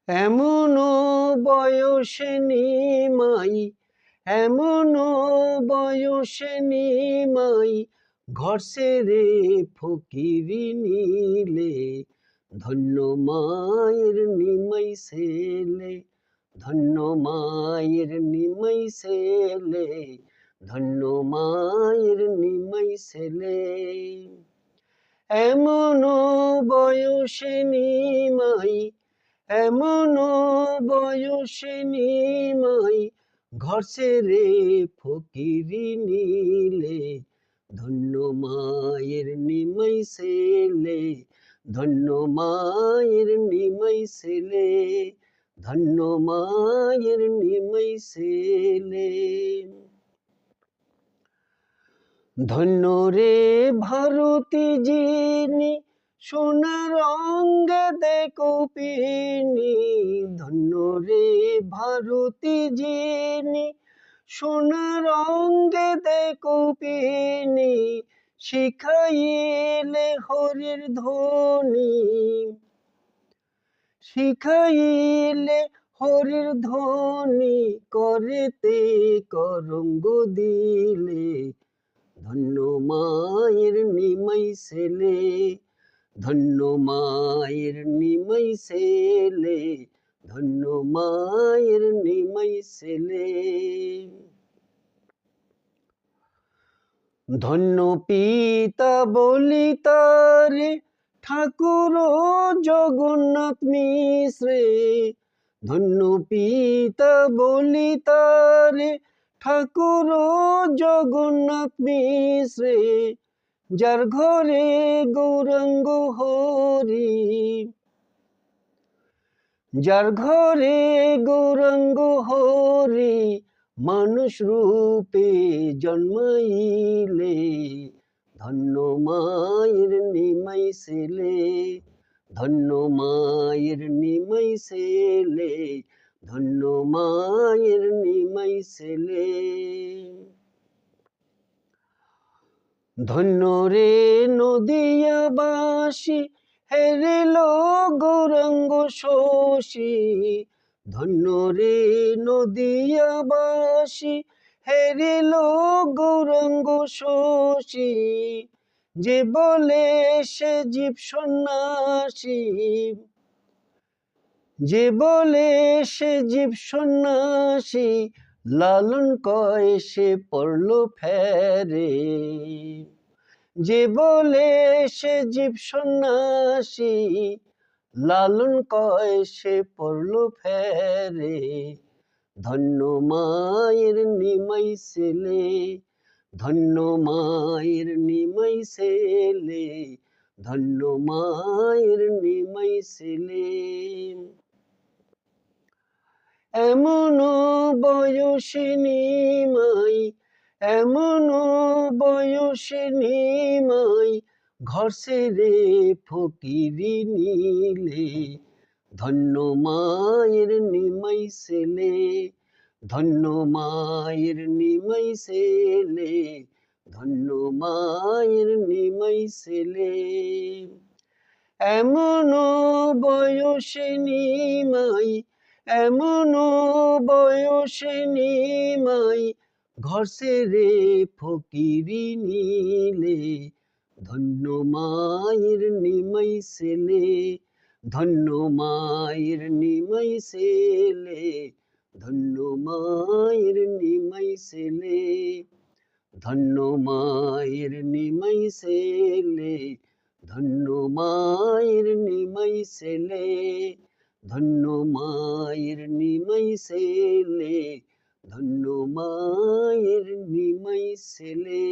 এমনও বয়সে নিমাই, এমনও বয়সে নিমাই, ঘর ছেড়ে ফকিরি নিলে, ধন্য মায়ের নিমাই ছেলে, ধন্য মায়ের নিমাই ছেলে, ধন্য মায়ের নিমাই ছেলে। এমনও বয়সে নিমাই, এমনও বয়সে নিমাই, ঘর ছেড়ে ফকিরি নিলে, ধন্য মায়ের নিমাই ছেলে, ধন্য মায়ের নিমাই ছেলে, ধন্য মায়ের নিমাই ছেলে। ধন্য রে ভারতী যিনি সোনার অঙ্গে কৌপিনী, ধন্য রে ভারতী যিনি সোনার অঙ্গে কৌপিনী, শিখাইলে হরির ধ্বনি, শিখাইলে হরির ধ্বনি, করেতে করঙ্গ দিলে, ধন্য মায়ের নিমাই ছেলে, ধন্য মায়ের নিমাই ছেলে, ধন্য মায়ের নিমাই ছেলে। ধন্য পিতা বলি তারে ঠাকুর জগন্নাথ মিশ্রে, ধন্য পিতা বলি তারে ঠাকুর জগন্নাথ মিশ্রে, যার ঘরে গৌরাঙ্গ হরি, যার ঘরে গৌরাঙ্গ হরি, মানুষ রূপে জন্মাইলে, ধন্য মায়ের নিমাই ছেলে, ধন্য মায়ের নিমাই ছেলে, ধন্য মায়ের নিমাই ছেলে। ধন্য রে নদিয়াবাসী, হেরিল গৌরাঙ্গ শশী, ধন্য রে নদিয়াবাসী, হেরিল গৌরাঙ্গ শশী, যে বলে সে জীব সন্ন্যাসী, যে বলে সে জীব সন্ন্যাসী, লালন কয় সে পড়ল ফেরে, যে বলে সে জীব সন্ন্যাসী, লালন কয় সে পড়ল ফেরে, ধন্য মায়ের নিমাই ছেলে, ধন্য মায়ের নিমাই ছেলে, ধন্য মায়ের নিমাই ছেলে। এমনও বয়সে নিমাই, এমনও বয়সে নিমাই, ঘর ছেড়ে ফকিরি নিলে, ধন্য মায়ের নিমাই ছেলে, ধন্য মায়ের নিমাই ছেলে, ধন্য মায়ের নিমাই ছেলে। এমনও বয়সে নিমাই, এমনও বয়সে নিমাই, ঘর ছেড়ে ফকিরি নিলে, ধন্য মায়ের নিমাই ছেলে, ধন্য মায়ের নিমাই ছেলে, ধন্য মায়ের নিমাই ছেলে, ধন্য মায়ের নিমাই ছেলে, ধন্য মায়ের নিমাই ছেলে, ধন্য মায়ের নিমাই ছেলে, ধন্য মায়ের নিমাই ছেলে।